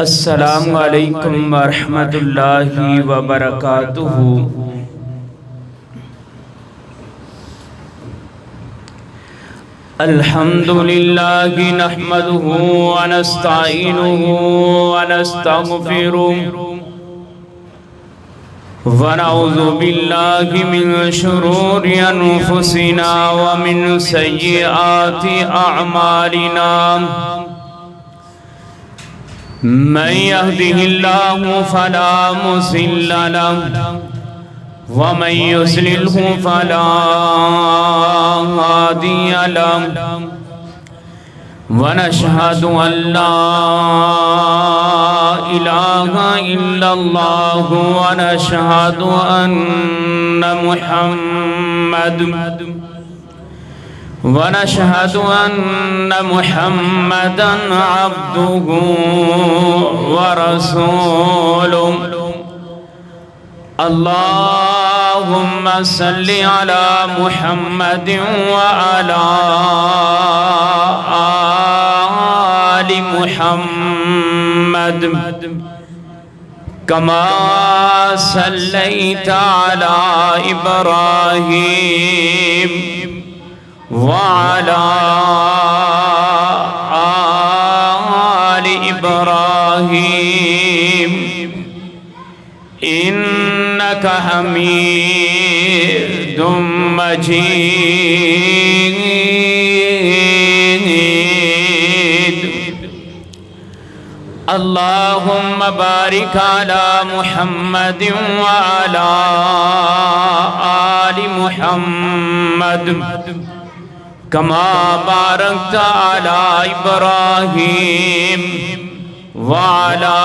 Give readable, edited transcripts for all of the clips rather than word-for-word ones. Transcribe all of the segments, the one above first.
السلام علیکم ورحمۃ اللہ وبرکاتہ۔ الحمد للہ نحمدہ ونستعینہ ونستغفرہ ونعوذ باللہ من شرور انفسنا ومن سیئات اعمالنا، من يهده الله فلا مضل له ومن يضلله فلا هادي له، ونشهد أن لا إله إلا الله ونشهد أن محمدا عبده ورسوله۔ اللهم صل على محمد وعلى آل محمد كما صليت على إبراهيم وعلى آل إبراهيم إنك حميد مجيد۔ اللهم بارك على محمد وعلى آل محمد كما باركت على إبراهيم وعلى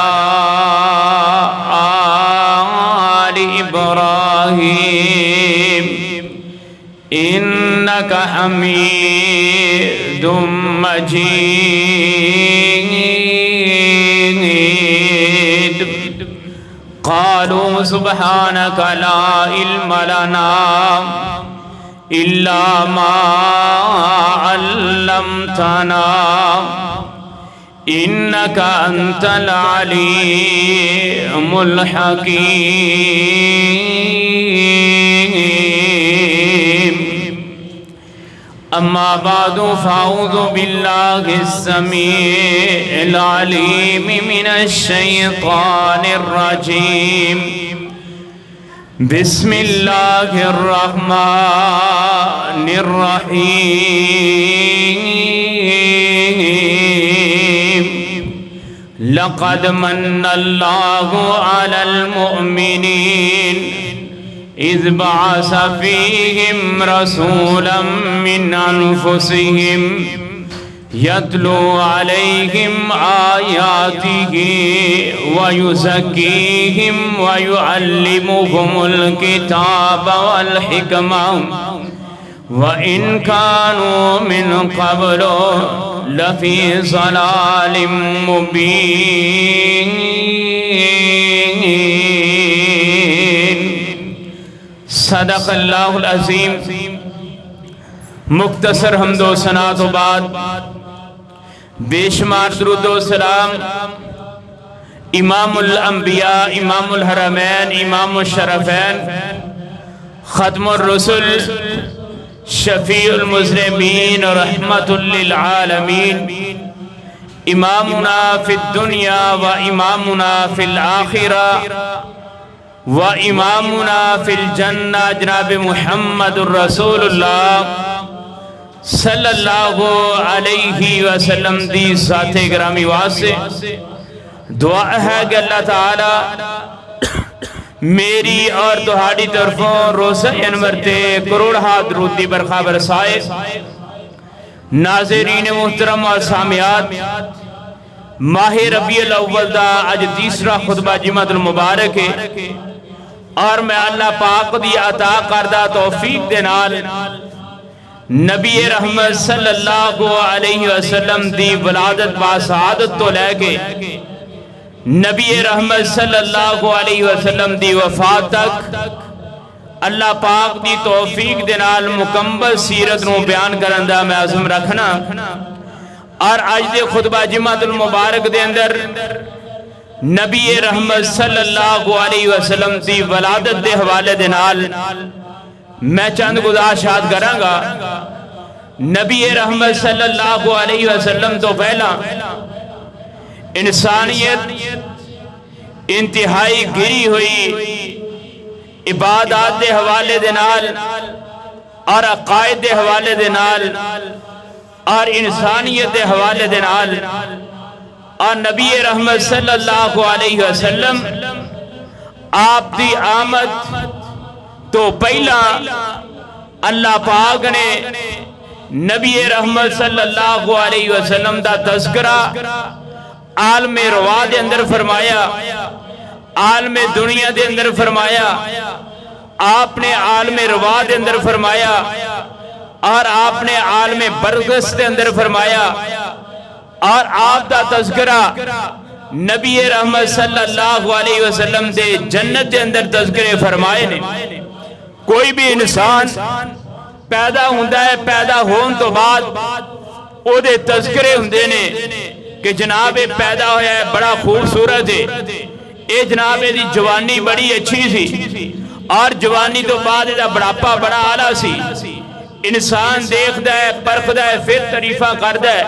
آل إبراهيم إنك حميد مجيد۔ قالوا سبحانك لا علم لنا إلا ما علمتنا إنك أنت العليم الحكيم۔ أما بعد فأعوذ بالله السميع العليم من الشيطان الرجيم، بسم الله الرحمن الرحيم۔ لقد من الله على المؤمنين إذ بعث فيهم رسولا من أنفسهم يتلو عليهم آياته ويزكيهم ويعلمهم الكتاب والحكمة وإن كانوا من قبل لفي ضلال مبين۔ صدق اللہ العظیم۔ مختصر حمد و ثنا تو بعد بے شمار درود و سلام امام الانبیاء، امام الحرمین، امام الشرفین، ختم الرسل، شفیع المذنبین رحمت للعالمین، امامنا فی الدنیا و امامنا فی الآخرہ و امامنا فی الجنہ جناب محمد الرسول اللہ صلی اللہ علیہ وسلم دی ذات گرامی واسطے دعا ہے کہ اللہ تعالی میری اور تہاڈی طرفوں روزہ انور تے کروڑ ہاتھ درود دی برکھا برسائے۔ ناظرین محترم اور سامعات، ماہ ربیع الاول دا اج تیسرا خطبہ جمعۃ المبارک ہے، اور میں اللہ پاک دی عطا کردہ توفیق دے نال نبی رحمت صلی اللہ علیہ وسلم دی ولادت با سعادت تو لے کے نبی رحمت صلی اللہ علیہ وسلم دی وفات تک اللہ پاک دی توفیق دے نال مکمل سیرت نو بیان کرن دا میں عزم رکھنا، اور آج دے خطبہ جمعۃ المبارک دے اندر نبی رحمت صلی اللہ علیہ وسلم دی ولادت دے حوالے دے نال میں چند گزارشات کراں گا۔ نبی رحمت صلی اللہ علیہ وسلم تو پہلا انسانیت انتہائی گری ہوئی عبادات دے حوالے دے نال اور عقائد دے حوالے دے نال اور انسانیت دے حوالے دے نال، اور نبی رحمت صلی اللہ علیہ وسلم آپ دی آمد تو پہلا اللہ پاک نے نبی رحمت صلی اللہ علیہ وسلم دا تذکرہ عالم روا دے اندر فرمایا، عالم دنیا دے اندر فرمایا، آپ نے عالم روا دے اندر فرمایا، اور آپ نے عالم برزخ دے اندر فرمایا، اور آپ دا تذکرہ نبی رحمت صلی اللہ علیہ وسلم دے جنت دے اندر تذکرے فرمائے نے۔ کوئی بھی انسان پیدا ہوندہ ہے، پیدا ہون تو بعد او دے تذکرے ہوندے نے کہ جناب پیدا ہویا ہے بڑا خوبصورت ہے، اے جناب دی جوانی بڑی اچھی سی، اور جوانی تو بعد دا بڑھاپا بڑا آلہ سی۔ انسان دیکھدا ہے، پرکھدا ہے، پھر تعریفاں کردا ہے،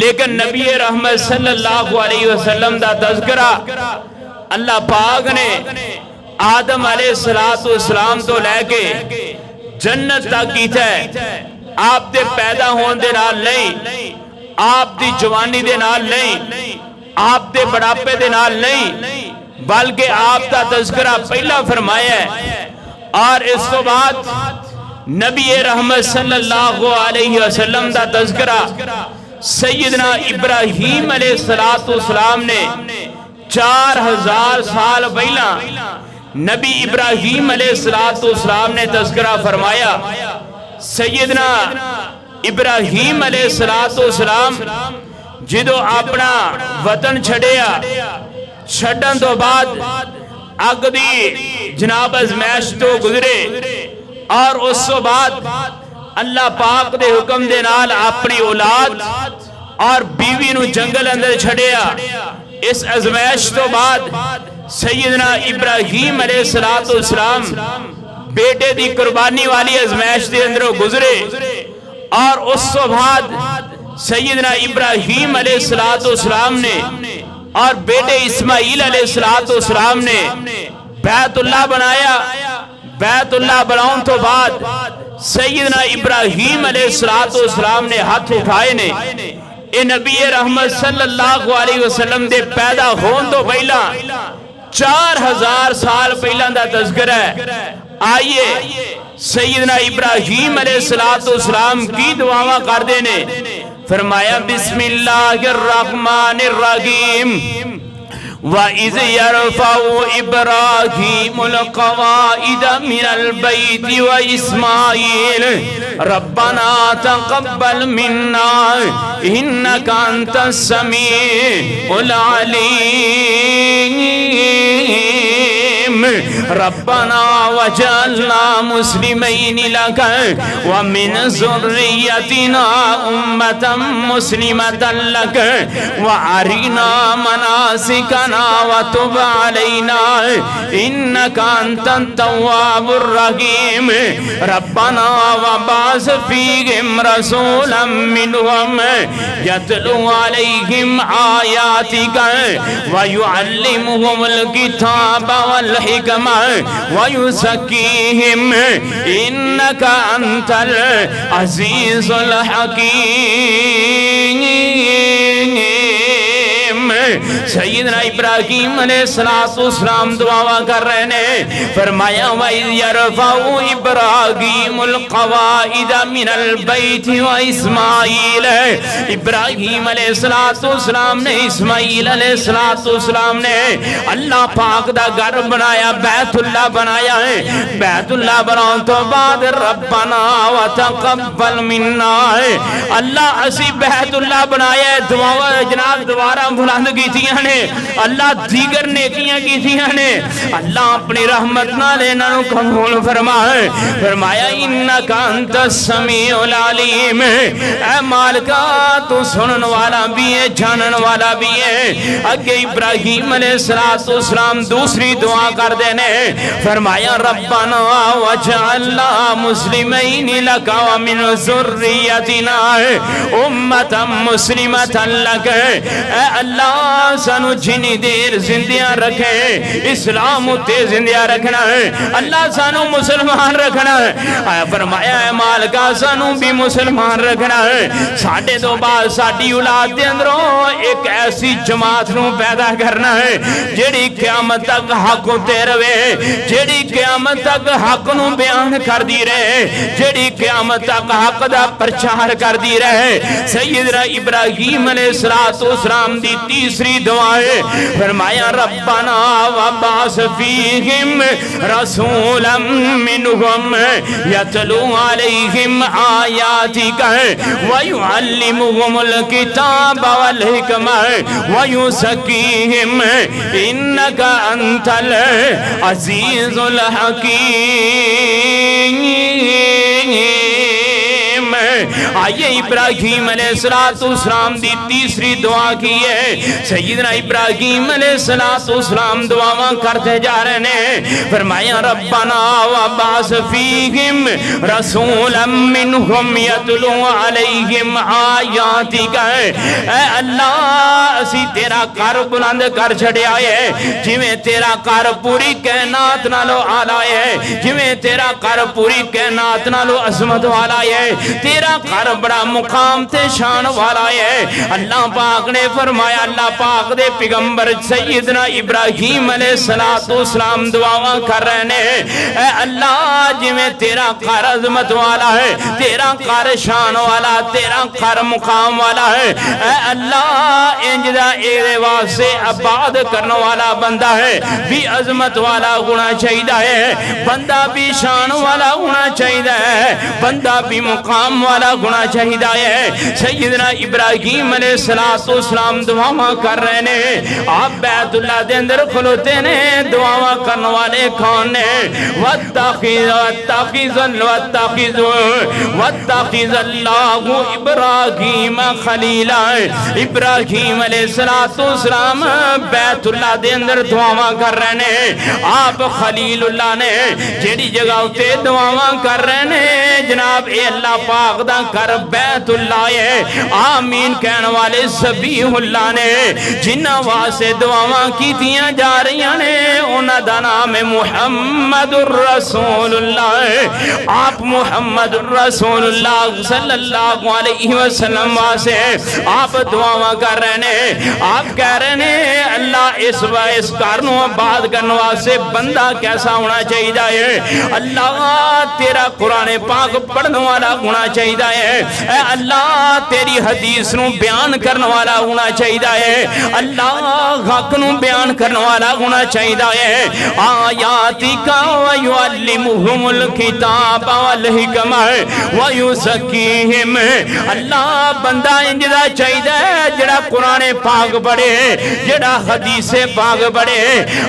لیکن نبی رحمت صلی اللہ علیہ وسلم دا تذکرہ اللہ پاک نے آدم علیہ السلام تو لے کے جنت تک کیتا ہے۔ آپ دے پیدا ہون دے نال نہیں، آپ دی جوانی دے نال نہیں، آپ دے بڑھاپے دے نال نہیں، بلکہ آپ دا تذکرہ پہلا فرمایا ہے۔ اور اس تو بعد نبی رحمت صلی اللہ علیہ وسلم دا تذکرہ سیدنا ابراہیم علیہ السلام نے 4000 سال پہلا نبی ابراہیم علیہ السلام نے تذکرہ فرمایا۔ سیدنا ابراہیم علیہ السلام جدو اپنا وطن چھڑیا، چھڑن تو بعد اگ دی جناب ازمیش تو گزرے، اور اس تو بعد اللہ پاک دے حکم دے نال اپنی اولاد اور بیوی نو جنگل اندر چھڑیا۔ اس ازمیش تو بعد سیدنا ابراہیم علیہ السلام بیٹے دی قربانی والی ازمیش دے اندر گزرے، اور اس تو بعد سیدنا ابراہیم علیہ السلام نے اور بیٹے اسماعیل علیہ السلام نے بیت اللہ بنایا۔ بیت اللہ بناؤں تو بعد سیدنا ابراہیم علیہ السلام نے ہاتھ اٹھائے نے، اے نبی رحمت صلی اللہ علیہ وسلم دے پیدا ہون تو پہلا 4000 سال پہلا دا تذکرہ ہے۔ آئیے سیدنا ابراہیم علیہ السلام کی دعاواں کر دینے، فرمایا بسم اللہ الرحمن الرحیم وَإِذْ يَرْفَعُ إِبْرَاهِيمُ الْقَوَاعِدَ مِنَ الْبَيْتِ وَإِسْمَاعِيلُ رَبَّنَا تَقَبَّلْ مِنَّا إِنَّكَ أَنْتَ السَّمِيعُ الْعَلِيمُ رَبَّنَا وَجَعَلْنَا مُسْلِمَيْنِ لَكَ وَمِنْ ذُرِّيَّتِنَا أُمَّةً مُسْلِمَةً لَكَ وَأَرِنَا مَنَاسِكَنَا وَتُبْ عَلَيْنَا إِنَّكَ أَنْتَ التَّوَّابُ الرَّحِيمُ رَبَّنَا وَبَعَثْ فِيهِمْ رَسُولًا مِّنْهُمْ يَتْلُو عَلَيْهِمْ آيَاتِكَ وَيُعَلِّمُهُمُ الْكِتَابَ والحکمہ وَيُزَكِّيهِمْ إِنَّكَ أَنْتَ الْعَزِيزُ الْحَكِيمُ۔ سیدنا ابراہیم علیہ السلام دعا کر رہے ہیں، فرمایا وَإِذْ يَرْفَعُ إِبْرَاهِيمُ الْقَوَاعِدَ مِنَ الْبَيْتِ وَإِسْمَاعِيلَ ابراہیم علیہ السلام نے، اسماعیل علیہ السلام نے اللہ پاک دا گھر بنایا، بیت اللہ بنایا ہے۔ بیت اللہ بناؤں تو بعد ربنا وتقبل منا، اللہ اسی بیت اللہ بنایا ہے، دعا جناب دوبارہ بلند کیتیاں نے اللہ دیگر نیکیاں کیتیاں نے اللہ اپنی رحمت نال انہاں نوں قبول فرمائے فرمایا انک انت السمیع العلیم اے مالکا تو سنن والا بھی ہے جانن والا بھی ہے اگے ابراہیم علیہ السلام دوسری دعا کر دینے فرمایا ربنا وجعلنا مسلمین لک ومن ذریتنا امتا مسلمتا لک اے اللہ سانو جنی دیر زندیاں رکھے اسلام تے زندیاں رکھنا ہے اللہ سانو مسلمان رکھنا ہے فرمایا اے مالکا سانو بھی مسلمان رکھنا ہے ساڑھے دو بعد ساڑھی اولاد دے اندروں ایک ایسی جماعت نو پیدا کرنا ہے جیڑی قیامت تک حق تے روے جیڑی قیامت تک حق نو بیان کر دی رہے جیڑی قیامت تک حق دا پرچار کر دی رہے سیدنا ابراہیم علیہ السلام دی تیسری دعا ہے فرمایا ربنا وبعث فیہم رسولا منہم یتلو علیہم آیاتک ویعلمہم الکتاب والحکمہ ویزکیہم انک انت العزیز الحکیم آئیے ابراہیم علیہ السلام دی تیسری دعا کی ہے سیدنا ابراہیم علیہ السلام دعاواں کرتے جا رہے ہیں فرمایا ربنا وبعث فیہم رسولا منہم یتلو علیہم آیاتک اے اللہ اسی تیرا کار بلند کر چھڑیا ہے جویں تیرا کار پوری کائنات نالو آلائے ہے جویں تیرا کار پوری کائنات نالو عظمت والا ہے تیرا کار بڑا مقام تے شان والا ہے اللہ پاک نے فرمایا اللہ پاک دے پیغمبر سیدنا ابراہیم علیہ السلام دعاواں کر رہے ہیں اے اللہ جویں تیرا کار عظمت والا ہے تیرا کار شان والا تیرا کار مقام والا ہے اے اللہ انجدہ ایرے واسے عباد کرنے والا بندہ ہے بھی عظمت والا ہونا چاہیدہ ہے بندہ بھی شان والا ہونا چاہیدہ ہے بندہ بھی مقام والا ہونا چاہیدہ ہے سیدنا ابراہیم علیہ السلام دعاواں کر رہے نے آپ بیت اللہ دے اندر کھلوتے نے دعاواں کرنے والے کون نے وَاتَّخِذَ اللَّهُ إِبْرَاهِيمَ خَلِيلًا ابراہیم علیہ السلام بیت اللہ دے اندر دعاواں کر رہے نے آپ خلیل اللہ نے جیڑی جگہ ہوتے دعاواں کر رہے نے جناب اے اللہ پاک دا کر بیت اللہ ہے آمین کہنے والے ذبیح اللہ نے جنہ واسے دعاواں کی تیاں جا رہی نے انہ دا نام محمد الرسول اللہ آپ محمد الرسول اللہ صلی اللہ علیہ وسلم واسے آپ دعاواں کر رہے نے آپ کہہ رہے ہیں اللہ اس کارنوں آباد کرنے واسے بندہ کیسا ہونا چاہیدہ ہے اللہ تیرا قرآن پاک پڑھنے والا ہونا چاہیدہ ہے اے اللہ تیری حدیث نو بیان کرنے والا ہونا چاہیدہ ہے اللہ حق نو بیان کرنے والا ہونا چاہیدہ ہے آیاتی کا ویعلمہم الکتاب والحکمہ ویزکیہم اللہ بندہ انجدہ چاہیدہ ہے جڑا قرآن پاک پڑھے جڑا حدیث پاک پڑھے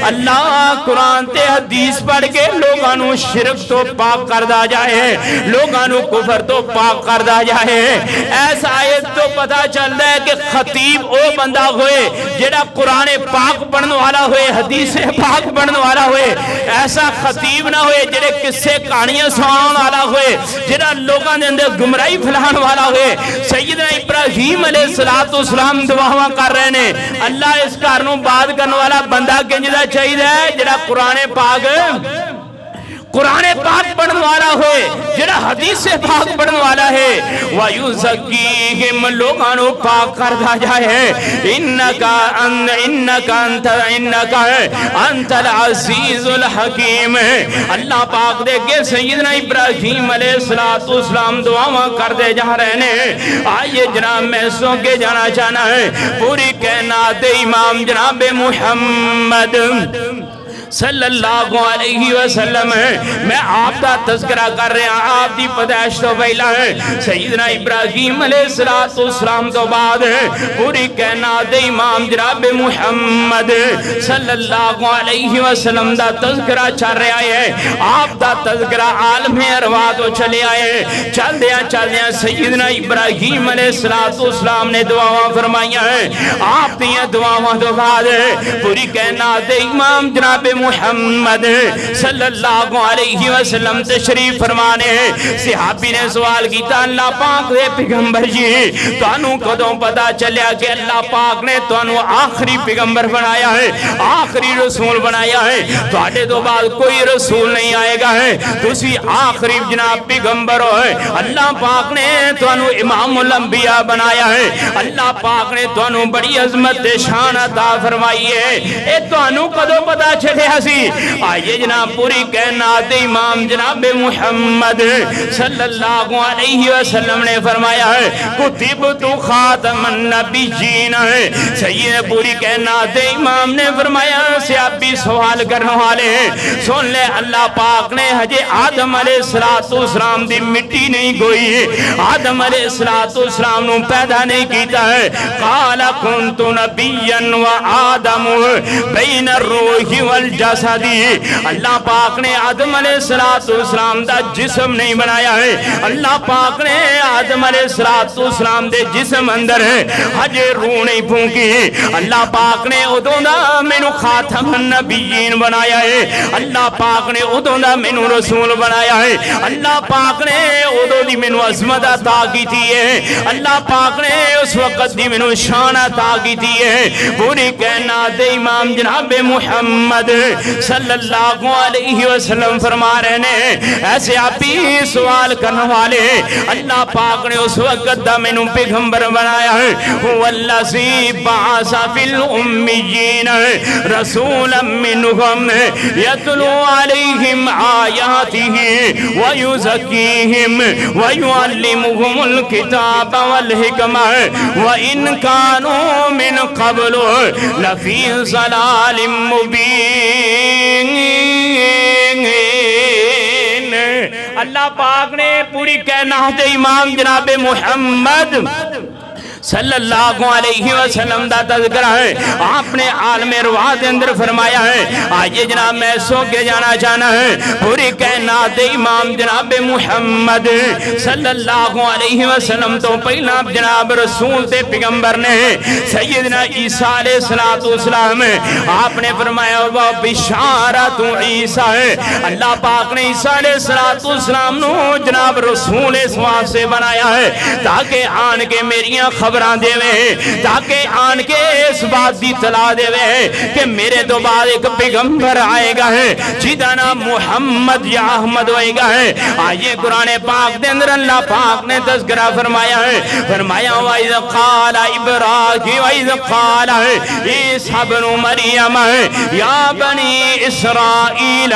اللہ قرآن تے حدیث پڑھ کے لوگانو شرک تو پاک کردہ جائے لوگانو کفر تو پاک کردہ جائے ایسا آیت تو پتا چل رہا ہے کہ خطیب او بندہ ہوئے جڑا قرآن پاک پڑھنے والا ہوئے حدیث پاک پڑھنے والا ہوئے ایسا خطیب نہ ہوئے جڑے قصے کہانیاں سنان والا ہوئے جڑا لوگاں دے اندر گمراہی پھیلان والا ہوئے سیدنا ابراہیم علیہ السلام دعاواں کر رہے نے اللہ اس کارنوں بات کرنے والا بندہ کنجدہ چاہیے ہے جڑا قرآن پاک پڑھنے والا ہوئے جڑا حدیث پاک پڑھنے والا ہے وَيُزَكِّيهِمْ لوگانو پاک کردہ جائے انکا انت العزیز الحکیم اللہ پاک دے کے سیدنا ابراہیم علیہ السلام دعاواں کردے جا رہے ہیں آئیے جناب میں سو کے جانا چاہنا ہے پوری کائنات امام جناب محمد صلی اللہ علیہ وسلم میں آپ دا تذکرہ کر رہا ہوں آپ دی پیدائش تو پہلا ہے سیدنا ابراہیم علیہ السلام تو بعد پوری کائنات امام جناب محمد صلی اللہ علیہ وسلم دا تذکرہ چل رہا ہے آپ دا تذکرہ عالم ارواح تو چلے آئے چل دیا سیدنا ابراہیم علیہ السلام نے دعاواں فرمائیاں ہیں آپ دیا دعاواں تو بعد پوری کائنات امام جناب محمد صلی اللہ علیہ وسلم تشریف فرمانے صحابی نے سوال کیتا اللہ پاک دے پیغمبر جی تانوں کدوں پتا چلیا کہ اللہ پاک نے تانوں آخری پیغمبر بنایا ہے آخری رسول بنایا ہے تواڈے تو بعد کوئی رسول نہیں آئے گا ہے تسی آخری جناب پیغمبر ہو ہے اللہ پاک نے تانوں امام الانبیاء بنایا ہے اللہ پاک نے تانوں بڑی عظمت شان عطا فرمائی ہے اے تانوں کدوں پتا چلیا سی آئیے جناب پوری کائنات امام جناب محمد صلی اللہ علیہ وسلم نے فرمایا ہے کتبت خاتم النبیین ہے سید پوری کائنات امام نے فرمایا صحابی سوال کرنے والے ہیں سن لے اللہ پاک نے حجے آدم علیہ السلام دی مٹی نہیں گوئی آدم علیہ السلام نو پیدا نہیں کیتا ہے قال کنت نبیا و آدم بین الروح والجسد اللہ پاک نے آدم علیہ السلام دا جسم نہیں بنایا ہے اللہ پاک نے آدم علیہ السلام دے جسم اندر ہے حجے روح نہیں پھونکی اللہ پاک نے ادوں دا مینو خاتم النبیین بنایا ہے اللہ پاک نے ادوں دا مینو رسول بنایا ہے اللہ پاک نے ادوں دی مینو عظمت عطا کی تھی ہے اللہ پاک نے اس وقت دی مینو شان عطا کی تھی ہے پوری کائنات امام جناب محمد صلی اللہ علیہ وسلم فرما رہے ہیں ایسے آپ ہی سوال کرنے والے اللہ پاک نے اس وقت دا مینو پیغمبر بنایا ہے والذی بعث فی الامیین رسولا منہم یتلو علیہم آیاتہ ویزکیہم ویعلمہم الکتاب والحکمہ وَإِن كَانُوا مِن قَبْلُ لَفِي ضَلَالٍ مُبِينٍ اللہ پاک نے پوری کائنات امام جناب محمد صلی اللہ علیہ وسلم دا تذکرہ ہے آپ نے عالم ارواح دے اندر فرمایا ہے آئیے جناب میں سو کے جانا چاہنا ہے پوری کائنات امام جناب محمد صلی اللہ علیہ وسلم تو پہلا جناب رسول تے پیغمبر نے سیدنا عیسیٰ علیہ السلام آپ نے فرمایا وہ بشارت عیسیٰ ہے اللہ پاک نے عیسیٰ علیہ السلام نو جناب رسول اس واسطے بنایا ہے تاکہ آن کے میریاں خبران دے وے تاکہ آن کے اس بات دی اطلاع دے وے کہ میرے تو بعد ایک پیغمبر آئے گا ہے جیدہ نام محمد یا احمد ہوئے گا ہے آئیے قرآن پاک دے اندر اللہ پاک نے تذکرہ فرمایا ہے فرمایا وَإِذْ قَالَ إِبْرَاهِيمُ وَإِذْ قَالَ عِيسَىٰ ابْنُ مَرْيَمَ يَا بَنِي إِسْرَائِيلَ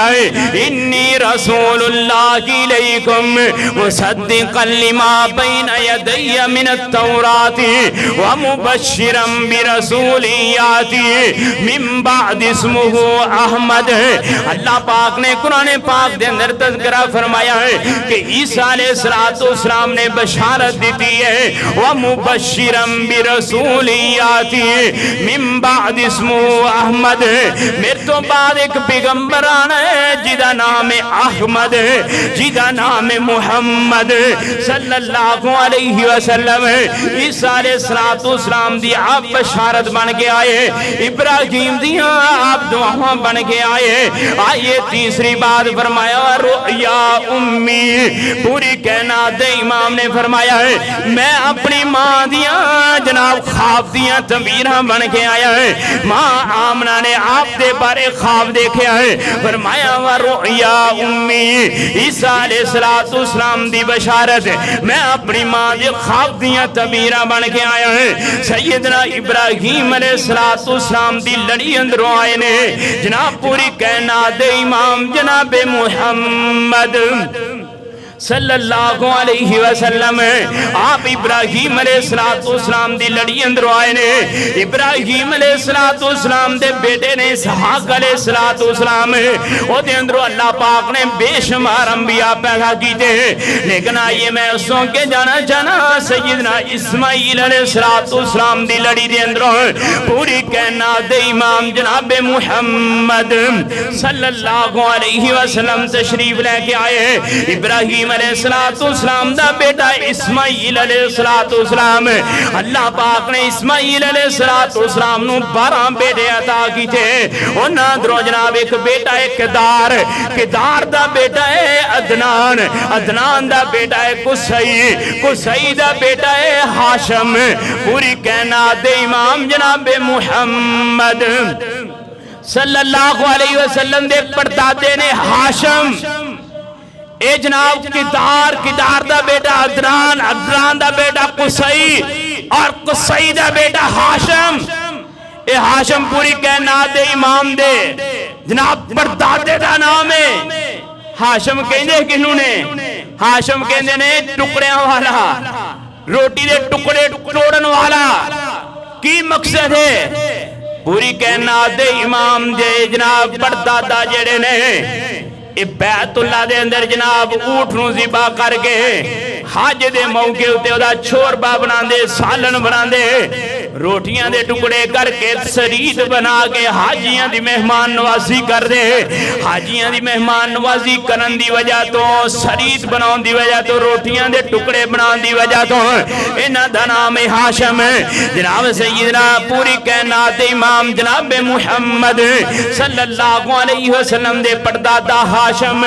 إِنِّي رَسُولُ اللَّهِ إِلَيْكُمْ مُصَدِّقًا لِمَا بَيْنَ يَدَيَّ مِنَ التَّوْرَاةِ وَمُبَشِّرًا بِرَسُولٍ يَأْتِي مِن بَعْدِ اسْمُهُ احمد اللہ پاک نے قرآن پاک دے اندر تذکرہ فرمایا ہے کہ عیسیٰ علیہ السلام نے بشارت دیتی ہے وَمُبَشِّرًا بِرَسُولٍ يَأْتِي مِن بَعْدِ اسْمُهُ احمد میرے تو بعد ایک پیغمبر آنا ہے جیدہ نام احمد جیدہ نام محمد صلی اللہ علیہ وسلم عیسیٰ علیہ السلام دی آپ بشارت بن کے آئے ابراہیم دی آپ دعاواں بن کے آئے آئیے تیسری بات فرمایا رؤیا امی پوری کائنات امام نے فرمایا ہے میں اپنی ماں دیاں جناب خواب دیاں تعبیراں بن کے آیا ہے ماں آمنہ نے آپ دے بارے خواب دیکھے ہے فرمایا رؤیا امی عیسیٰ علیہ السلام دی بشارت میں اپنی ماں دی خواب دیاں تعبیراں بن کے آیا ہے سیدنا ابراہیم علیہ السلام دی لڑی اندروں آئے نے جناب پوری کائنات امام جناب محمد صلی اللہ علیہ وسلم آپ ابراہیم علیہ السلام دی لڑی اندر آئے نے ابراہیم علیہ السلام دے بیٹے نے اسحاق علیہ السلام او دے اندر اللہ پاک نے بے شمار انبیاء پیدا کیتے لیکن آئیے میں اسوں کے جانا چاہنا سیدنا اسماعیل علیہ السلام دی لڑی دے اندر پوری کائنات دے امام جناب محمد صلی اللہ علیہ وسلم تشریف لے کے آئے ابراہیم علیہ السلام دا بیٹا اسماعیل علیہ السلام اللہ پاک نے اسماعیل علیہ السلام نو 12 بیٹے عطا کی تھے انہاں درو جناب ایک بیٹا ہے کدار دا بیٹا ہے عدنان دا بیٹا ہے قصی دا بیٹا ہے ہاشم پوری کائنات دے امام جناب محمد صلی اللہ علیہ وسلم دے پردادے نے ہاشم اے جناب کدار دا بیٹا عدنان دا بیٹا قصی اور قصی دا بیٹا ہاشم اے ہاشم پوری کائنات دے امام دے جناب پردادے دا نام ہے ہاشم کہندے کنوں نے ہاشم کہندے نے ٹکڑیاں والا روٹی دے ٹکڑے توڑن والا کی مقصد ہے پوری کائنات دے امام دے جناب پردادا جڑے نے بیت اللہ دے اندر جناب اونٹ نو ذبح کر کے حج دے موقع تے او دا چھوربا بنا دے سالن بنا دے روٹیاں دے ٹکڑے کر کے سرید بنا کے حاجیاں دی مہمان نوازی کر دے حاجیاں دی مہمان نوازی کرن دی وجہ تو سرید بناؤں دی وجہ تو روٹیاں دے ٹکڑے بناؤں دی وجہ تو انہاں دا نام ہاشم جناب سیدنا پوری کائنات امام جناب محمد صلی اللہ علیہ وسلم دے پردادا ہاشم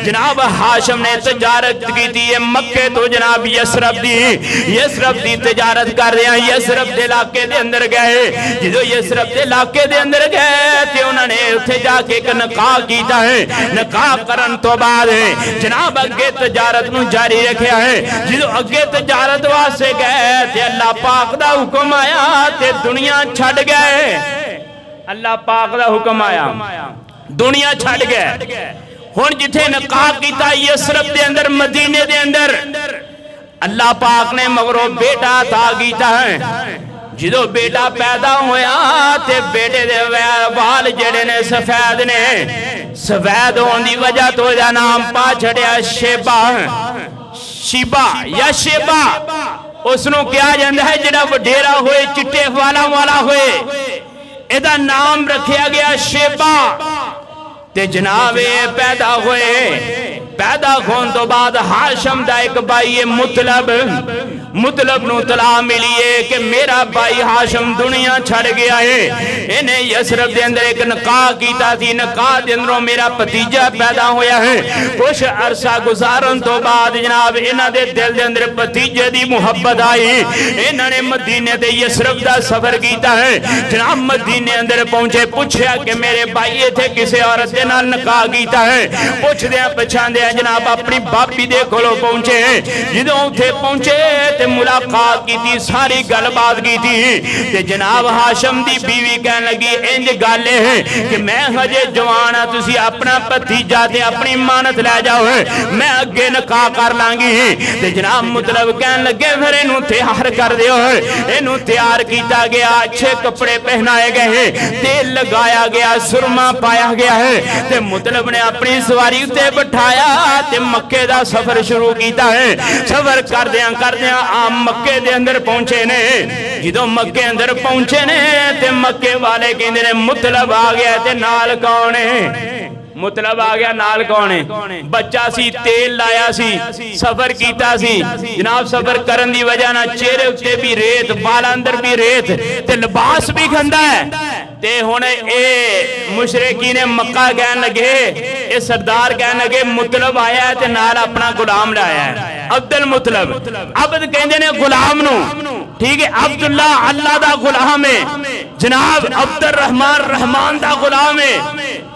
جناب ہاشم نے تجارت کی تھی مکہ تو جناب یسرب دی تجارت کر رہے ہیں یسرب دے علاقے دے اندر گئے جدو یسرب دے علاقے دے اندر گئے تے انہوں نے اتھے جا کے ایک نکاح کیتا ہے نکاح کرن تو بعد جناب اگے تجارت نو جاری رکھیا ہے جدو اگے تجارت واسے گئے تے اللہ پاک دا حکم آیا تے دنیا چھڑ گئے اللہ پاک دا حکم آیا دنیا چھڑ گئے ہون جتھے نکاح کیتا یسرب دے اندر مدینے دے اندر اللہ پاک نے مغرو بیٹا عطا کیتا ہے جدو بیٹا پیدا ہویا تے بیٹے دے وال جڑے نے سفید نے سفید ہون دی وجہ تو دا نام پا چھڑیا شیبا یا شیبا اس نو کیا جاندہ ہے جڑا وڈیرا ہوئے چٹے والا ہوئے ایدہ نام رکھیا گیا شیبا تے جناب پیدا ہوئے پیدا ہون تو بعد ہاشم دا ایک بھائی مطلب نو طلاع ملیے کہ میرا بھائی ہاشم دنیا چھڑ گیا ہے انہیں یسرب دے اندر ایک نکاح کیتا تھی نکاح دے اندروں میرا پتیجہ پیدا ہویا ہے کچھ عرصہ گزارن تو بعد جناب انہ دے دل دے اندر پتیجہ دی محبت آئی انہ نے مدینے دے یسرب دا سفر کیتا ہے جناب مدینے اندر پہنچے پوچھیا کہ میرے بھائی تھے کسے عورت دے نال نکاح کیتا ہے پوچھ دیا پچھان دیا جناب اپنی باپی دے کھولو پہنچے جدوں تھے پہنچے تے ملاقات کی تھی ساری گل بات کی تھی تے جناب ہاشم دی بیوی کہنے لگی انج گالے ہیں کہ میں ہجے جوانا تسی اپنا پتیجہ تے اپنی مانت لے جاؤ میں اگے نکاح کر لانگی تے جناب مطلب کہنے لگے پھر انہوں تیار کر دیو انہوں تیار کیتا گیا اچھے کپڑے پہنائے گئے تیل لگایا گیا سرما پایا گیا ہے تے مطلب نے اپنی سواری تے بٹھایا تے مکے دا سفر شروع کیتا ہے سفر کر دیاں آم مکے دے اندر پہنچے نے جدو مکے اندر پہنچے نے تے مکے والے کہندے نے مطلب آ گیا تے نال کون ہے مطلب آ گیا نال کونے بچہ سی تیل لایا سی سفر کیتا سی جناب سفر کرن دی وجہ نہ چہرے اتے بھی ریت بالا اندر بھی ریت تے لباس بھی گھندا ہے تے ہونے اے مشرقین مکہ کہن لگے اے سردار کہن لگے مطلب آیا ہے تے نال اپنا غلام لایا ہے عبد المطلب عبد کہندے نے غلام نو ٹھیک ہے عبداللہ اللہ دا غلام ہے جناب عبد الرحمن رحمان دا غلام ہے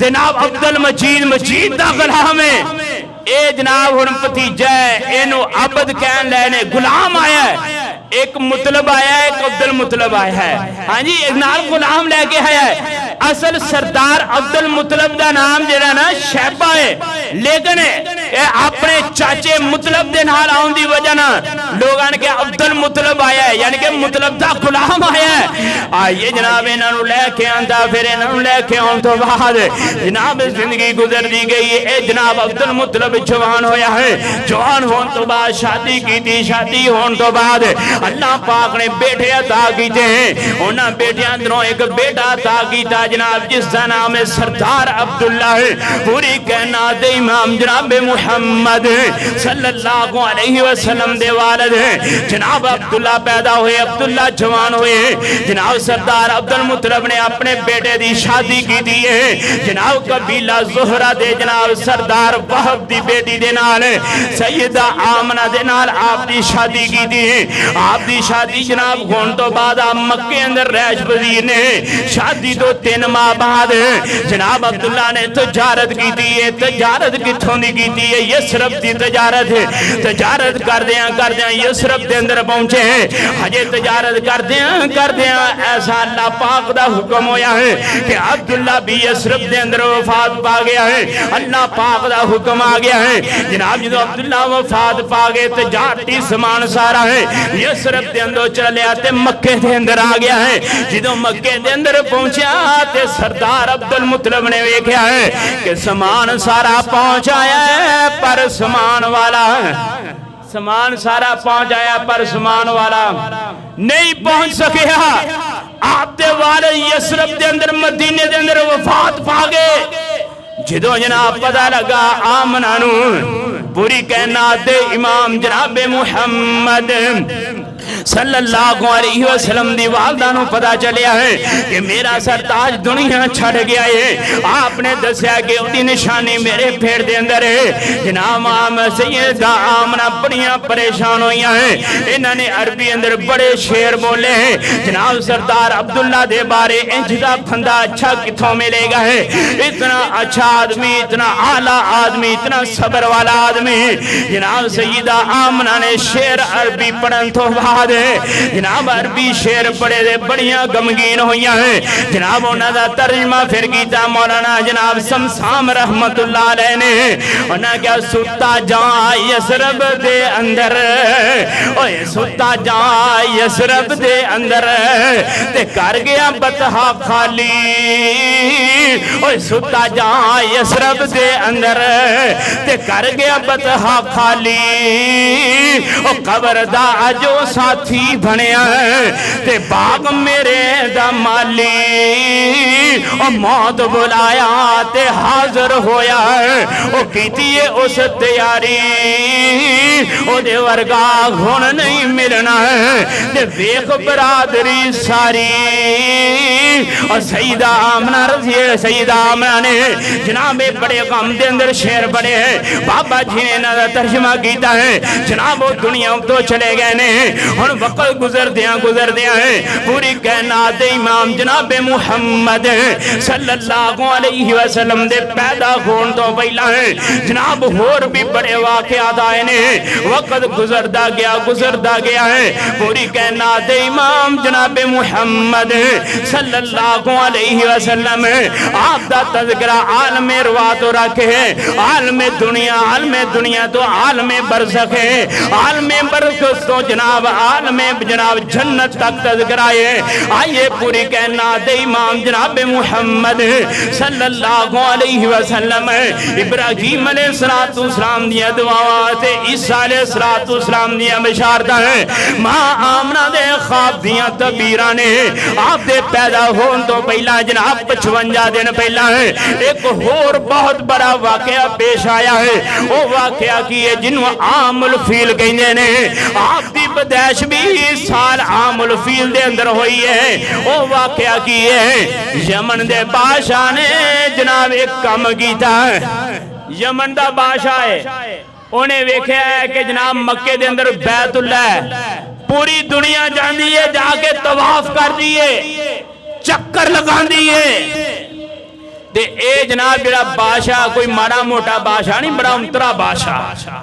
جناب عبد المجید مجید دا غلام ہے اے جناب ہن پتیجہ ہے اینو عبد کہن لینے غلام آیا ہے ایک مطلب آیا ہے ایک عبد المطلب آیا ہے ہاں جی ایک نال غلام لے کے آیا ہے اصل سردار عبد المطلب دا نام جڑا نا شیبہ ہے لیکن اے اپنے چاچے مطلب دے نال آن دی وجہ نا لوگاں کے عبد المطلب آیا ہے یعنی کہ مطلب دا غلام آیا ہے آئیے جناب انہاں نو لے کے آندا پھر انہاں نو لے کے آن تو بعد جناب زندگی گزر دی گئی اے جناب عبد المطلب جوان ہویا ہے جوان ہون تو بعد شادی کی تھی شادی ہون تو بعد اللہ پاک نے بیٹے عطا کیتے ہیں انہاں بیٹے اندروں ایک بیٹا عطا کیتا جناب جس کا نام ہے سردار عبداللہ ہے پوری کائنات امام جناب محمد صلی اللہ علیہ وسلم دے والد ہیں جناب عبداللہ پیدا ہوئے عبداللہ جوان ہوئے جناب سردار عبد المطلب نے اپنے بیٹے دی شادی کی دی ہے جناب قبیلہ زہرہ دے جناب سردار وہب دی بیٹی دے نال سیدہ آمنہ دے نال آپ دی شادی کی دی ہے آپ دی شادی جناب ہون تو بعد آپ مکے اندر رہش وزیر نے شادی تو 3 ماہ بعد جناب عبداللہ نے تجارت کی دی ہے تجارت کتھوں دی کی دی ہے یسرب دی تجارت ہے تجارت کر دیاں یسرب دے اندر پہنچے ہیں ہجے تجارت کر دیاں ایسا اللہ پاک دا حکم ہویا ہے کہ عبداللہ بھی یسرب دے اندر وفات پا گیا ہے اللہ پاک دا حکم آ گیا ہے جناب جدو عبداللہ وفات پا گئے تجارتی سامان سارا ہے یسرب دے اندر چلے آتے مکے دے اندر آ گیا ہے جدو مکے دے اندر پہنچیا تے سردار عبد المطلب نے ویکھیا ہے کہ سامان سارا پہنچایا ہے پر سامان والا سامان سارا پہنچایا پر سامان والا نہیں پہنچ سکیا آپ دے والے یسرب دے اندر مدینے دے اندر وفات پا گئے جدو جناب پتہ لگا آمنہ نو پوری کائنات دے امام جناب محمد صلی اللہ علیہ وسلم دی والدہ نو پتہ چلیا ہے کہ میرا سرتاج دنیا چھڑ گیا ہے آپ نے دسیا کہ اُنی نشانی میرے پھیڑ دے اندر ہے جناب سیدہ آمنہ بڑیاں پریشان ہوئیاں ہیں انہوں نے عربی اندر بڑے شعر بولے ہیں جناب سردار عبداللہ دے بارے انجدہ پھندہ اچھا کتھوں ملے گا ہے اتنا اچھا آدمی اتنا اعلیٰ آدمی اتنا صبر والا آدمی جناب سیدہ آمنہ نے شعر عربی پڑھن تو بعد جناب عربی شعر پڑھے دے بڑیاں غمگین ہوئیاں ہیں جناب انہاں دا ترجمہ پھر کیتا مولانا جناب سمسام رحمت اللہ علیہ نے انہاں کیا ستا جان یسرب دے اندر اوہ ستا جان یسرب دے اندر تے کر گیا بطحا خالی اوہ ستا جان یسرب دے اندر تے کر گیا بطحا خالی او قبر دا جو ساتھی بھنیا ہے تے باغ میرے دا مالی او موت بلایا تے حاضر ہویا ہے او کیتی ہے اس تیاری او دے ورگا گھن نہیں ملنا ہے تے ویخ برادری ساری اور سیدہ آمنہ رضی سیدہ آمنہ نے جناب بڑے غم دے اندر شعر پڑے ہیں بابا جی نے نہ ترجمہ کیتا ہے جناب وہ دنیا تو چلے گئے نے اور وقت گزر دیا ہے پوری کائنات امام جناب محمد صلی اللہ علیہ وسلم دے پیدا ہون تو پہلا ہے جناب اور بھی بڑے واقعات آئے نے وقت گزردا گیا ہے پوری کائنات امام جناب محمد صلی اللہ علیہ وسلم آپ دا تذکرہ عالم روات رکھے عالم دنیا تو عالم برزخ ہے عالم برزخ تو جناب عالم جناب جنت تک تذکرہ ہے آئیے پوری کائنات امام جناب محمد صلی اللہ علیہ وسلم ابراہیم علیہ السلام دیا دعوات عیسیٰ علیہ السلام دیا بشارتہ ہیں ماں آمنہ دے خواب دیا تبیرہ نے آپ دے پیدا ہون تو پہلا جناب 55 دن پہلا ہے ایک اور بہت بڑا واقعہ پیش آیا ہے وہ واقعہ کی ہے جنہوں عام الفیل کہنے نے آپ دی بدیش بھی سال عام الفیل دے اندر ہوئی ہے وہ واقعہ کی ہے یمن دے بادشاہ نے جناب ایک کام کیتا ہے یمن دا بادشاہ ہے انہیں ویکھیا ہے کہ جناب مکے دے اندر بیت اللہ ہے پوری دنیا جان دیئے جا کے طواف کر دیئے چکر لگان دیئے دے اے جناب جڑا بادشاہ کوئی ماڑا موٹا بادشاہ نہیں بڑا امترا بادشاہ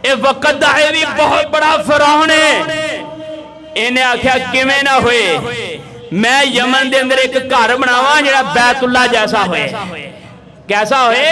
اے وقت دائے بھی بہت بڑا فرعون ہے انہیں آکھیا کیویں نہ ہوئے میں یمن دے اندر ایک گھر بناواں جڑا بیت اللہ جیسا ہوئے کیسا ہوئے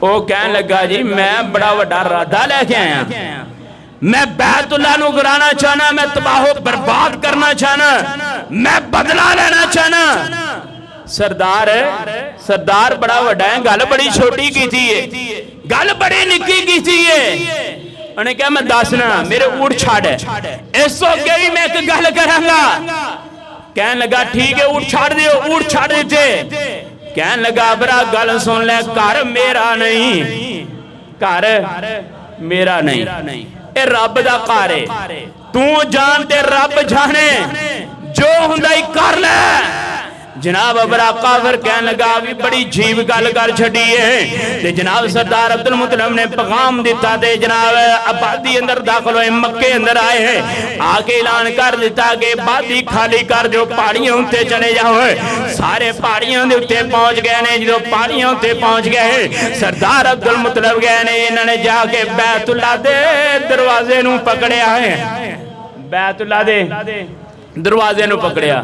وہ کہنے لگا جی میں بڑا وڈا ارادہ لے کے آیا، میں بیت اللہ نو گرانا چاہنا، میں تباہ و برباد کرنا چاہنا، میں بدلہ لینا چاہنا۔ سردار بڑا وڈا ہے، گل بڑی چھوٹی کی تھی ہے، گل بڑی نکی کی تھی ہے۔ انہیں کہا میں داسنا میرے اونٹ چھاڑ ہے، اس وقت بھی میں ایک گل کروں گا۔ کہنے لگا ٹھیک ہے اونٹ چھاڑ دیو، اونٹ چھاڑ دیتے۔ کہنے لگا برا گل سن لے، گھر میرا نہیں، گھر میرا نہیں، اے رب دا گھر ہے، تو جان تے رب جانے، جو ہندائی کر لے۔ جناب ابرا کافر کہنے لگا بھی بڑی جیب گل کر چھڑی ہے۔ تے جناب سردار عبدالمطلب نے پیغام دیتا تے جناب آبادی اندر داخل ہوئے، مکے اندر آئے ہیں، آکے اعلان کر دیتا کہ آبادی خالی کر جو، پہاڑیاں ہوتے چلے جاؤ۔ سارے پہاڑیاں دے اتے پہنچ گئے نے، جو پہاڑیاں ہوتے پہنچ گئے، سردار عبدالمطلب گئے نے، انہوں نے جا کے بیت اللہ دے دروازے نو پکڑے آئے، بیت اللہ دے دروازے نو پکڑیا۔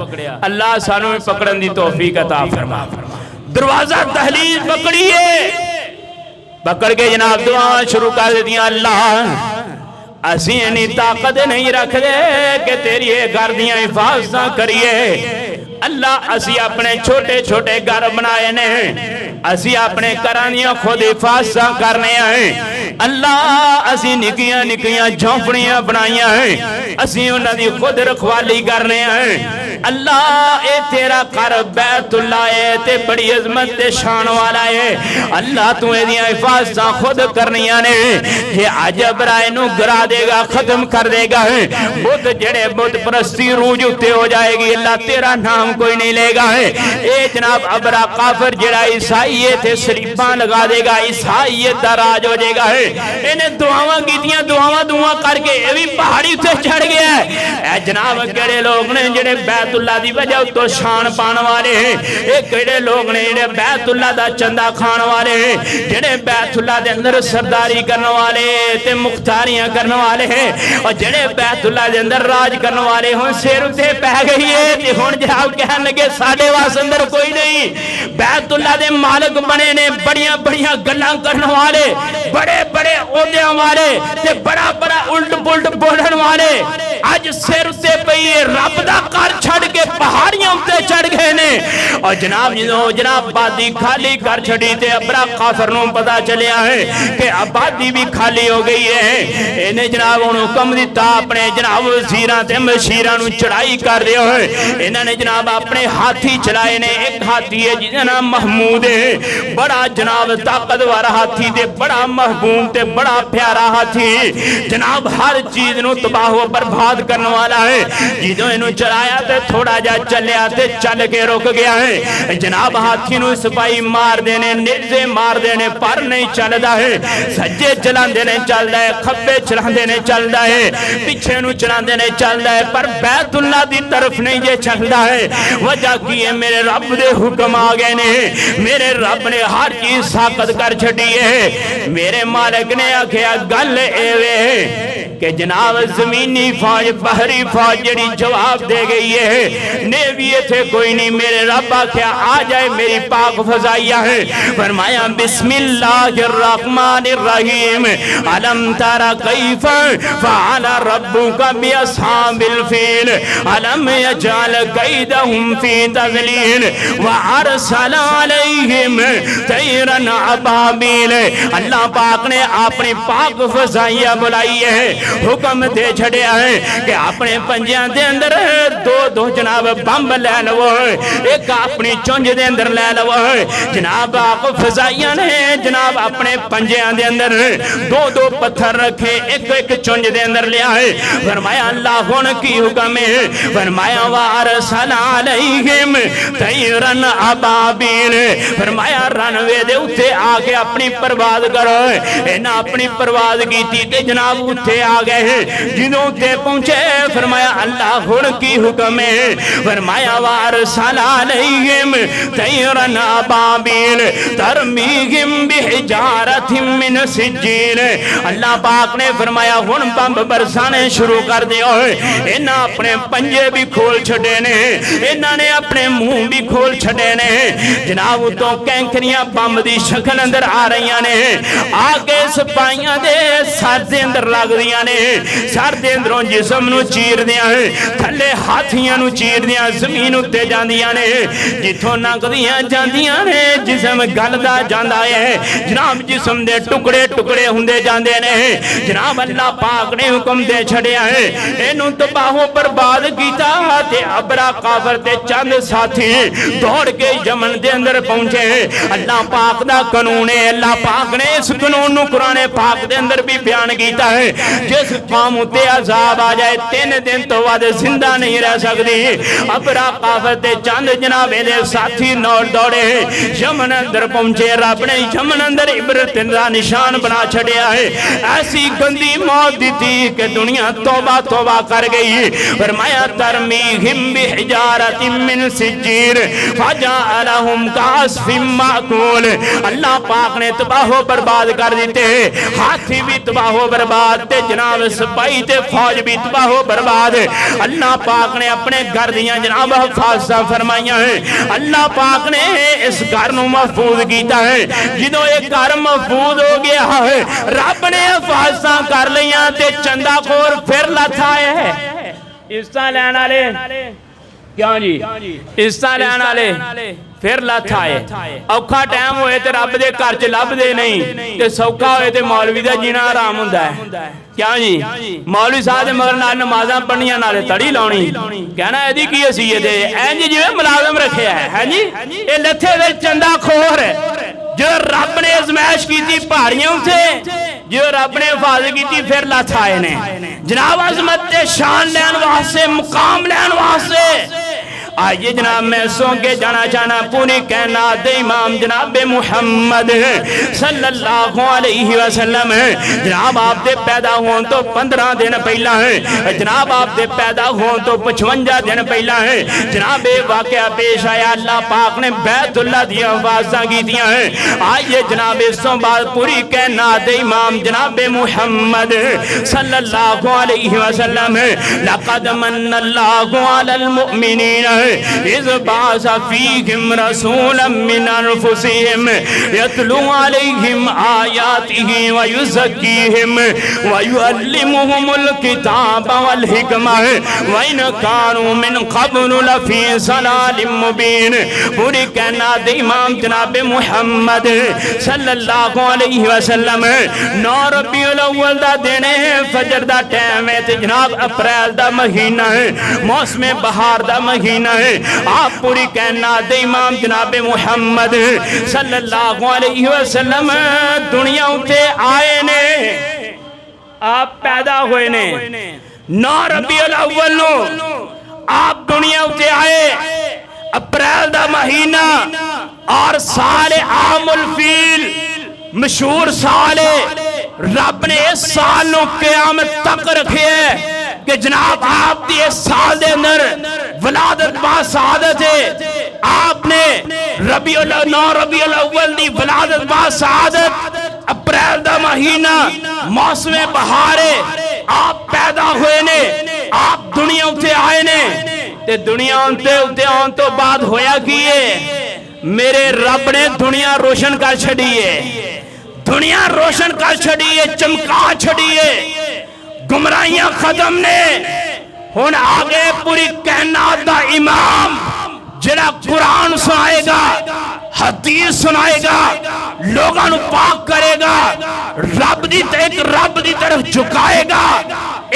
اللہ سانو میں پکڑن دی توفیق عطا فرما۔ دروازہ دہلیز پکڑیے، پکڑ کے جناب دعا شروع کر دیا، اللہ اسی انہی طاقت نہیں رکھ دے کہ تیری گھر دیاں حفاظتاں کریے۔ اللہ اسی اپنے چھوٹے چھوٹے گھر بنائے نے، اسی اپنے کرانیاں خود حفاظتاں کرنے ہیں۔ اللہ اسی نکیاں نکیاں جھونپڑیاں بنائیاں ہیں، اسی انہاں دی خود رکھوالی کرنے ہیں۔ اللہ اے تیرا گھر بیت اللہ ہے تے بڑی عظمت تے شان والا ہے، اللہ تو اے دیاں حفاظتاں خود کرنیاں نے۔ یہ عجب رائے نو گرا دے گا، ختم کر دے گا، بت جڑے بت پرستی روج اتے ہو جائے گی، اللہ تیرا نام کوئی نہیں لے گا۔ اے جناب ابرا کافر جڑا عیسائیت تے سلیباں لگا دے گا، عیسائیت دا راج ہو جائے گا۔ انہیں دعاواں کیتیاں، دعاواں کر کے یہ بھی پہاڑی تے چڑھ گیا ہے۔ اے جناب کیڑے لوگ نے جڑے بیت اللہ دی وجہ تو شان پان والے ہیں، اے کیڑے لوگ نے جڑے بیت اللہ دا چندہ کھان والے ہیں، جڑے بیت اللہ دے اندر سرداری کرنے والے تے مختاریاں کرنے والے ہیں، اور جڑے بیت اللہ دے اندر راج کرنے والے ہوں، سیر اتے پہ گئی ہے تے ہن جناب کہنے لگے ساڈے واس اندر کوئی نہیں۔ بیت اللہ دے مالک بنے نے، بڑیاں بڑیاں گلاں کرنے والے، بڑے بڑے عہدیاں والے تے بڑا بڑا الٹ پلٹ بولن والے، اج سر تے پئی رب دا گھر چھڑ کے پہاڑیاں تے چڑھ گئے نے۔ اور جناب جناب آبادی خالی کر چھڑی تے ابرا کافر نوں پتہ چلیا ہے کہ آبادی بھی خالی ہو گئی ہے۔ انہیں جناب انہوں حکم دیتا اپنے جناب وزیراں تے مشیراں نوں چڑھائی کر دیا ہے۔ انہوں نے جناب اپنے ہاتھی چلائے نے، ایک ہاتھی ہے جس نام محمود ہے، بڑا جناب طاقتور ہاتھی تے بڑا محبوب تے بڑا پیارا ہاتھی، جناب ہر چیز نو تباہ و برباد کرنے والا ہے۔ جدوں انہوں چلایا تے تھوڑا جا چلیا تے چل کے رک گیا ہے۔ جناب ہاتھی نو سپاہی مار دینے، نیزے مار دینے پر نہیں چلدا ہے، سجے چلان دینے چلدا ہے، کھبے چلان دینے چلدا ہے، پیچھے نو چلان دینے چلدا ہے، پر بیت اللہ دی طرف نہیں جے چلدا ہے۔ وجہ کی ہے میرے رب دے حکم آ گئے نے، میرے رب نے ہر چیز ساقت کر چھڑی ہے۔ میرے مالک نے آکھیا گل ایوے کہ جناب زمینی فوج بحری فوج جڑی جواب دے گئی ہے، نیوی تھے کوئی نہیں، میرے رب آکھیا آ جائے میری پاک فضائیہ ہے۔ فرمایا بسم اللہ الرحمن الرحیم، علم تارا کیف فعل ربک باصحاب الفیل، علم یجعل کیدہم فی تضلیل، وارسل علیہم طیرا ابابیل۔ اللہ پاک نے اپنی پاک فضائیہ بلائی ہے، حکم دے چھڑیا ہے کہ اپنے پنجیاں دے اندر دو جناب بمب لے لو، ایک اپنی چونج دے اندر لے لو۔ جناب آپ فضائیہ نے جناب اپنے پنجیاں دے اندر دو پتھر رکھے، ایک چونج دے اندر لیا ہے۔ فرمایا اللہ ہون کی حکم ہے، فرمایا وارسل علیہم طیرا ابابیل، فرمایا رنوے دے اتے آگے اپنی پرواز کرو۔ انہاں اپنی پرواز کی تے جناب اتے آ گئے جنہوں تے پہنچے فرمایا اللہ ہن کی حکم ہے فرمایا وارسل علیہم طیرا ابابیل ترمیہم بحجارۃ من سجیل اللہ پاک نے فرمایا ہن بمب برسانے شروع کر دیو انہاں اپنے پنجے بھی کھول چھڑے نے انہاں نے اپنے منہ بھی کھول چھڑے نے جناب تو کینکریاں بمب دی شکل اندر آ رہی نے آگے سپاہیاں دے سر دے اندر لگ دیاں نے سر دے اندروں جسم نو چیر دیاں تھلے ہاتھیاں نو چیر دیاں زمین اتے جاندیاں نے جتھوں ننگدیاں جاندیاں نے جسم گلدا جاندا ہے جناب جسم دے ٹکڑے ٹکڑے ہوندے جاندے نے جناب اللہ پاک نے حکم دے چھڑیا ہے اینوں تباہ و برباد کیتا تے ابرا کافر تے چند ساتھی دوڑ کے یمن دے اندر پہنچے اللہ پاک دا قانون ہے اللہ پاک نے اس قانون نو قرآن پاک دے اندر بھی بیان کیتا ہے جس قوم تے عذاب آ جائے 3 دن تو بعد زندہ نہیں رہ سکتی ابرا کافر تے چند جناب دے ساتھی نور دوڑے یمن اندر پہنچے رب نے یمن اندر عبرت دا نشان بنا چھڑیا ہے ایسی گندی موت دیتی کہ دنیا توبہ توبہ کر گئی فرمایا ترمیہم بحجارۃ من سجیر فجعلہم کعصف مأکول اللہ پاک نے تباہ و برباد کر دیتے ہاتھی بھی تباہ و برباد تے جناب سپاہی تے فوج بھی تباہ و برباد اللہ پاک نے اپنے گھر دیاں جناب حفاظتاں فرمائیاں ہیں اللہ پاک نے اس گھر نو محفوظ کیتا ہے جدوں یہ گھر محفوظ ہو گیا ہے رب نے حفاظتاں کر لیاں تے چندہ خور پھر لتھا ہے اس طرح لین والے کیوں جی اس طرح لین والے پھر لت آئے اوکھا ٹائم ہوئے تے رب دے گھر چ لب دے نہیں تے سوکھا ہوئے تے مولوی دا جینا آرام ہوندا ہے کیا جی مولوی صاحب دے مگر نال نمازاں پڑھنیاں نالے تڑی لاؤنی کہنا ایدی کی حیثیت ہے اینج جویں ملازم رکھیا ہے جی اے لتھے دے چندہ خور جو رب نے ازمائش کی تھی پہاڑیوں سے جو رب نے حفاظت کی تھی پھر لت آئے نے جناب عظمت شان لین واسطے مقام لین واسطے آئیے جناب میں سوں کے جانا چاہنا پوری کائنات امام جناب محمد صلی اللہ علیہ وسلم جناب آپ دے پیدا ہون تو 15 دن پہلا ہے جناب آپ دے پیدا ہون تو 55 دن پہلا ہے جناب واقعہ پیش آیا اللہ پاک نے بیت اللہ دیا حفاظتاں کی دیا ہیں آئیے جناب اس تو بعد پوری کائنات امام جناب محمد صلی اللہ علیہ وسلم لقد من اللہ علی المؤمنین اذ بعث فیہم رسولا من انفسہم یتلو علیہم آیاتہ ویزکیہم ویعلمہم الکتاب والحکمہ وإن كانوا من قبل لفی ضلال مبین پوری کائنات امام جناب محمد صلی اللہ علیہ وسلم 9 ربیع الاول دا دن ہے فجر دا ٹائم ہے جناب اپریل دا مہینہ ہے موسم بہار دا مہینہ ہے آپ پوری کائنات امام جناب محمد صلی اللہ علیہ وسلم دنیا اٹھے آئے نے آپ پیدا ہوئے نے 9 ربیع الاول نو آپ دنیا اٹھے آئے اپریل دا مہینہ اور سال عام الفیل مشہور سال رب نے اس سال نو قیامت تک رکھے ہے کہ جناب آپ دی اس سال دے اندر ولادت با سعادت ہے آپ نے 9 ربیع الاول دی ولادت با سعادت اپریل دا مہینہ موسم بہار ہے آپ پیدا ہوئے نے آپ دنیا اٹھے آئے نے تے دنیا اٹھے آن تو بعد ہویا کیے میرے رب نے دنیا روشن کر چھڑیے دنیا روشن کر چھڑیے چمکا چھڑیے گمراہیاں ختم نے ہن آگے پوری کائنات دا امام جڑا قرآن سنائے گا حدیث سنائے گا لوگاں نو پاک کرے گا ایک رب دی طرف جھکائے گا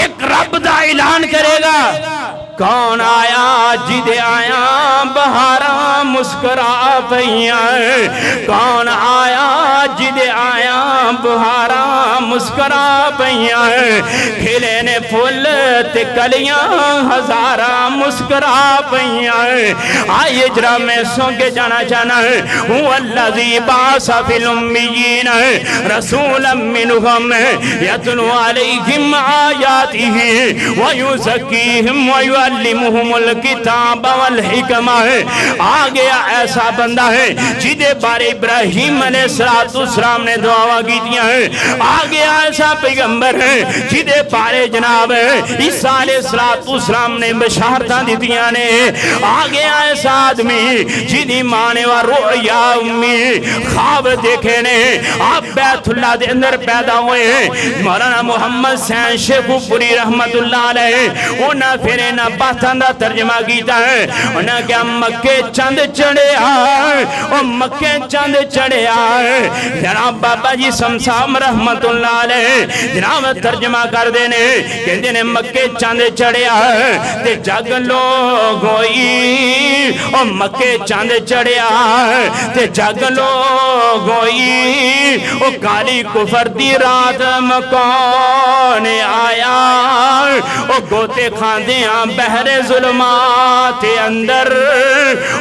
ایک رب دا اعلان کرے گا کون آیا جدے آیا بہاراں مسکرا پئیاں کون آیا جدے آیا بہارا مسکرا پئیاں کھلے نے پھول تے کلیاں ہزارہ مسکرا پئیاں آئیے جرا میں سونگے جانا چاہنا ہوا اللذی باسا فی الامیین رسولا منہم یتلو علیہم آیاتہ ویزکیہم ویعلمہم الکتاب والحکمہ آگیا ایسا بندہ ہے جدے بارے ابراہیم علیہ السلام نے دعا کی دیا ہے آگیا ایسا پیغمبر ہے جدے بارے جناب عیسیٰ علیہ السلام نے بشارتاں دی دیا نے آگیا ایسا آدمی جنہی مانے و رؤیا امی خواب دیکھے نے آپ بیت اللہ دے اندر پیدا ہوئے ہیں مولانا محمد سین شیخ پوری رحمت اللہ علیہ انہاں پھر انہاں باتاں دا ترجمہ کیتا ہے انہاں کیا مکے چند چڑھے آئے اور مکے چند چڑھے آئے جناب بابا جی سمسام رحمت اللہ علیہ جناب ترجمہ کر دینے کہ دینے مکے چند چڑھے آئے تے جگ لوگ ہوئی اور مکے چند چڑھے آئے تے جگ لوگ ہوئی اور کالی کفر دی رات مکان آیا اور گوتے کھاندیاں بحر ظلمات اندر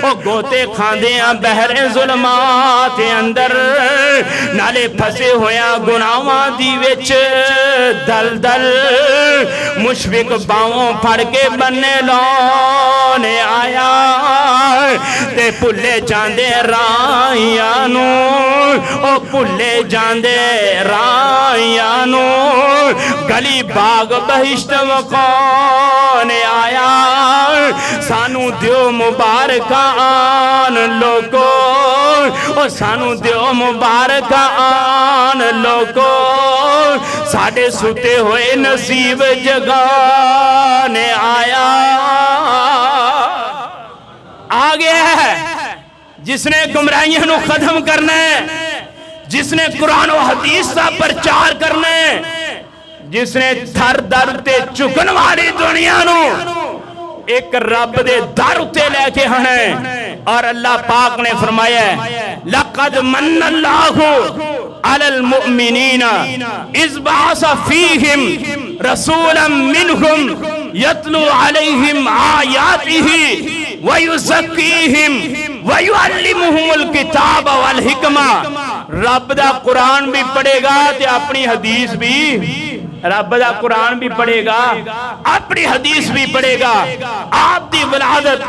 اور گوتے کھاندیاں بحر ظلمات اندر نالے پھسے ہویا گناہاں دی وچ دل دل مشفق باؤں پھڑ کے بننے لونے آیا تے پھلے جاندے رائیانو او پھلے جاندے رائیانو گلی باغ بہشت وقان آیا سانو دیو مبارکان لوگو او سانو دیو مبارکان لوگو ساڑے سوتے ہوئے نصیب جگانے آیا آگے ہے جس نے گمراہیوں نو ختم کرنا ہے جس نے قرآن و حدیث کا پرچار کرنا ہے جس نے تھر در تے چکن والی دنیا نو ایک رب دے در تے لے کے ہنے اور اللہ پاک نے فرمایا ہے لَقَدْ مَنَّ اللَّهُ عَلَى الْمُؤْمِنِينَ اِذْ بَعَثَ فِيهِمْ رَسُولًا مِّنْهُمْ يَتْلُو عَلَيْهِمْ آيَاتِهِ وَيُزَكِّيهِمْ وَيُعَلِّمُهُمُ الْكِتَابَ وَالْحِكْمَةَ رب دا قرآن بھی پڑھے گا تے اپنی حدیث بھی رب دا قرآن بھی پڑھے گا اپنی حدیث بھی پڑھے گا آپ دی ولادت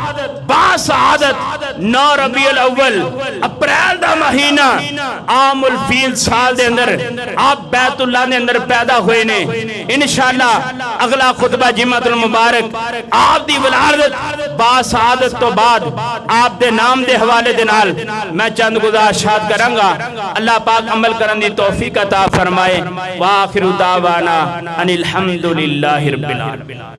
باسعادت 9 ربیع الاول اپریل دا مہینہ عام الفیل سال دے اندر آپ بیت اللہ دے اندر پیدا ہوئے نے انشاءاللہ اگلا خطبہ جمعۃ المبارک آپ دی ولادت باسعادت تو بعد آپ دے نام دے حوالے دے نال میں چند گزارشات کروں گا اللہ پاک عمل کرن دی توفیق عطا فرمائے وآخر دعوانا ان الحمدللہ رب العالمین